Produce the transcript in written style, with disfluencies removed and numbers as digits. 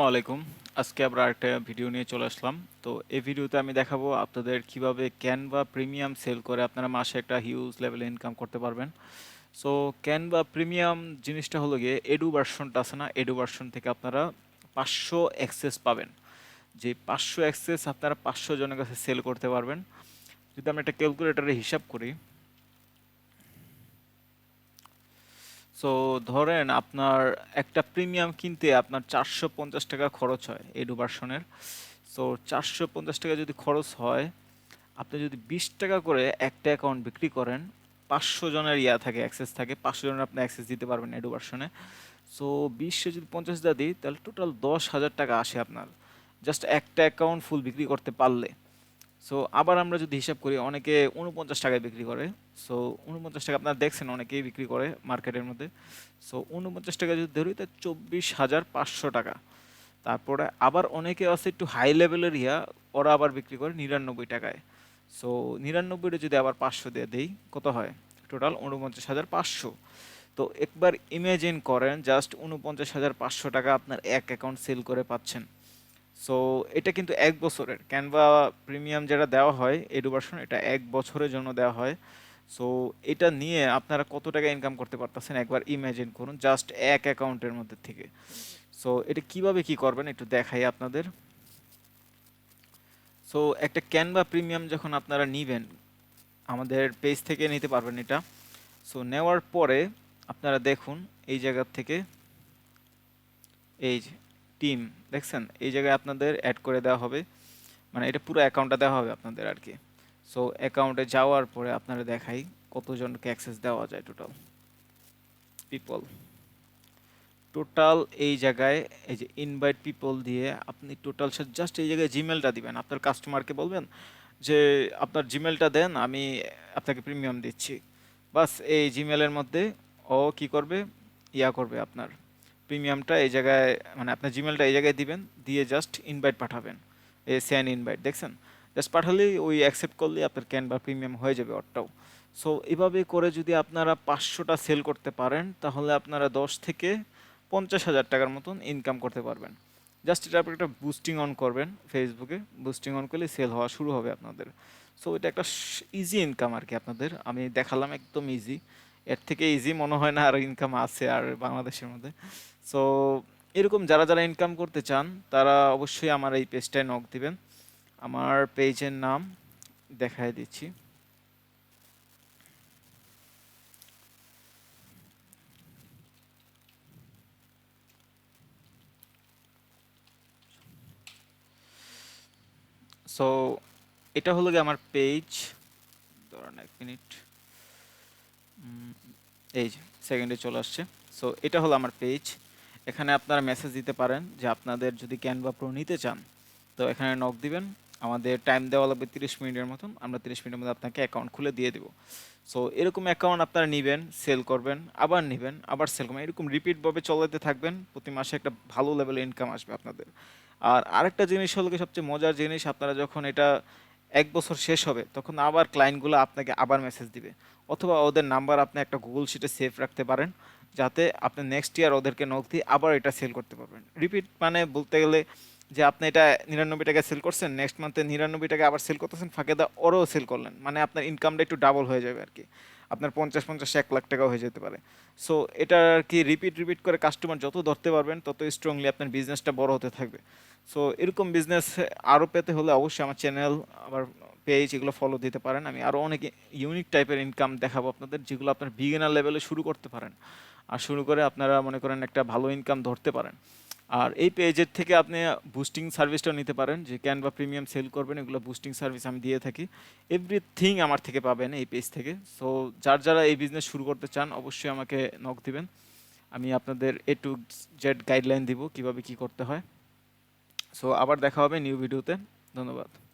আলাইকুম। আজকে আমরা একটা ভিডিও নিয়ে চলে আসলাম। তো এই ভিডিওতে আমি দেখাবো আপনাদের কিভাবে ক্যানভা প্রিমিয়াম সেল করে আপনারা মাসে একটা হিউজ লেভেলে ইনকাম করতে পারবেন। সো ক্যানভা প্রিমিয়াম জিনিসটা হলো গিয়ে এডু ভার্সনটা আছে না, এডু ভার্সন থেকে আপনারা 500 অ্যাক্সেস পাবেন। যে 500 অ্যাক্সেস আপনারা 500 জনের কাছে সেল করতে পারবেন। যদি আমরা একটা ক্যালকুলেটরে হিসাব করি, সো ধরেন আপনার একটা প্রিমিয়াম কিনতে আপনার 450 টাকা খরচ হয় এডু ভার্সনের। সো 450 টাকা যদি খরচ হয়, আপনি যদি 20 টাকা করে একটা অ্যাকাউন্ট বিক্রি করেন, 500 জনের থাকে, অ্যাক্সেস থাকে, 500 জনের আপনি অ্যাক্সেস দিতে পারবেন এডু ভার্সনে। সো 20 যদি 50 দিই তাহলে টোটাল 10,000 টাকা আসে আপনার, জাস্ট একটা অ্যাকাউন্ট ফুল বিক্রি করতে পারলে। সো আবার আমরা যদি হিসাব করি, অনেকে 49 টাকায় বিক্রি করে। সো 49 টাকা আপনারা দেখছেন অনেকেই বিক্রি করে মার্কেটের মধ্যে। সো 49 টাকা যদি ধরি তা 24,500 টাকা। তারপরে আবার অনেকে আছে একটু হাই লেভেলের ওরা আবার বিক্রি করে 99 টাকায়। সো 99টা যদি আবার 500 দিয়ে দেই, কত হয়? টোটাল 49,500। তো একবার ইমাজিন করেন, জাস্ট 49,500 টাকা আপনার এক অ্যাকাউন্ট সেল করে পাচ্ছেন। সো এটা কিন্তু 1 বছরের ক্যানভা প্রিমিয়াম যেটা দেওয়া হয় এডুভার্সন, এটা 1 বছরের জন্য দেওয়া হয়। সো এটা নিয়ে আপনারা কত টাকা ইনকাম করতে পারতেছেন একবার ইমাজিন করুন, জাস্ট এক অ্যাকাউন্টের মধ্যে থেকে। সো এটা কিভাবে কি করবেন একটু দেখাই আপনাদের। সো একটা ক্যানভা প্রিমিয়াম যখন আপনারা নিবেন, আমাদের পেজ থেকে নিতে পারবেন এটা। সো নেওয়ার পরে আপনারা দেখুন এই জায়গা থেকে, এই যে টিম দেখছেন, এই জায়গায় আপনাদের অ্যাড করে দেওয়া হবে, মানে এটা পুরো অ্যাকাউন্টটা দেওয়া হবে আপনাদের আর কি। সো অ্যাকাউন্টে যাওয়ার পরে আপনারা দেখাই কতজনকে অ্যাক্সেস দেওয়া যায়, টোটাল পিপল, টোটাল এই জায়গায় এই যে ইনভাইট পিপল দিয়ে আপনি টোটাল জাস্ট এই জায়গায় জিমেলটা দিবেন, আপনার কাস্টমারকে বলবেন যে আপনার জিমেলটা দেন, আমি আপনাকে প্রিমিয়াম দিচ্ছি। বাস এই জিমেলের মধ্যে ও কি করবে, করবে আপনার প্রিমিয়ামটা এই জায়গায়, মানে আপনার জিমেলটা এই জায়গায় দিবেন, দিয়ে জাস্ট ইনভাইট পাঠাবেন। এই সেন্ড ইনভাইট দেখছেন, জাস্ট পাঠালেই ওই অ্যাকসেপ্ট করলেই আপনার ক্যানভা প্রিমিয়াম হয়ে যাবে ওরটাও। সো এভাবে করে যদি আপনারা 500টা সেল করতে পারেন, তাহলে আপনারা 10 থেকে 50,000 টাকার মতন ইনকাম করতে পারবেন। জাস্ট এটা আপনি একটা বুস্টিং অন করবেন, ফেসবুকে বুস্টিং অন করলে সেল হওয়া শুরু হবে আপনাদের। সো এটা একটা ইজি ইনকাম আর কি আপনাদের, আমি দেখালাম একদম ইজি। এর থেকে ইজি মনে হয় না আর ইনকাম আছে আর বাংলাদেশের মধ্যে। সো এরকম যারা যারা ইনকাম করতে চান তারা অবশ্যই আমার এই পেজটায় নক দিবেন। আমার পেজের নাম দেখায় দিচ্ছি। সো এটা হলো গিয়ে আমার পেজ, ধরেন 1 মিনিট, এই যে সেকেন্ডে চলে আসছে। সো এটা হলো আমার পেজ। এখানে আপনারা মেসেজ দিতে পারেন যে আপনাদের যদি ক্যানভা প্রো নিতে চান, তো এখানে নক দিবেন। আমাদের টাইম দেওয়া লাগবে 30 মিনিটের মতন, আমরা 30 মিনিটের মধ্যে আপনাকে অ্যাকাউন্ট খুলে দিয়ে দেবো। সো এরকম অ্যাকাউন্ট আপনারা নেবেন, সেল করবেন, আবার নেবেন, আবার সেল করবেন, এরকম রিপিটভাবে চলাতে থাকবেন, প্রতি মাসে একটা ভালো লেভেলের ইনকাম আসবে আপনাদের। আর আরেকটা জিনিস হলো কি, সবচেয়ে মজার জিনিস, আপনারা যখন এটা 1 বছর শেষ হবে তখন আবার ক্লায়েন্টগুলো আপনাকে আবার মেসেজ দিবে, অথবা ওদের নাম্বার আপনি একটা গুগল শিটে সেভ রাখতে পারেন, যাতে আপনি নেক্সট ইয়ার ওদেরকে নক দিয়ে আবার এটা সেল করতে পারবেন। রিপিট মানে বলতে গেলে যে আপনি এটা 99 টাকায় সেল করছেন, নেক্সট মান্থে 99 টাকা আবার সেল করতেছেন, ফাঁকে দা ওরও সেল করলেন, মানে আপনার ইনকামটা একটু ডাবল হয়ে যাবে আর কি। আপনার 50 1 লাখ টাকাও হয়ে যেতে পারে। সো এটা আর কি রিপিট রিপিট করে কাস্টমার যত ধরতে পারবেন তত স্ট্রংলি আপনার বিজনেসটা বড় হতে থাকবে। সো এরকম বিজনেস আরও পেতে হলে অবশ্যই আমার চ্যানেল, আবার পেজ, এগুলো ফলো দিতে পারেন। আমি আরও অনেক ইউনিক টাইপের ইনকাম দেখাবো আপনাদের, যেগুলো আপনার বিগিনার লেভেলে শুরু করতে পারেন, আর শুরু করে আপনারা মনে করেন একটা ভালো ইনকাম ধরতে পারেন। আর এই পেজের থেকে আপনি বুস্টিং সার্ভিসটাও নিতে পারেন, যে ক্যানভা প্রিমিয়াম সেল করবেন, এগুলো বুস্টিং সার্ভিস আমি দিয়ে থাকি। এভরিথিং আমার থেকে পাবেন এই পেজ থেকে। সো যার যারা এই বিজনেস শুরু করতে চান অবশ্যই আমাকে নক দিবেন, আমি আপনাদের A to Z গাইডলাইন দিব কিভাবে কি করতে হয়। সো আবার দেখা হবে নিউ ভিডিওতে। ধন্যবাদ।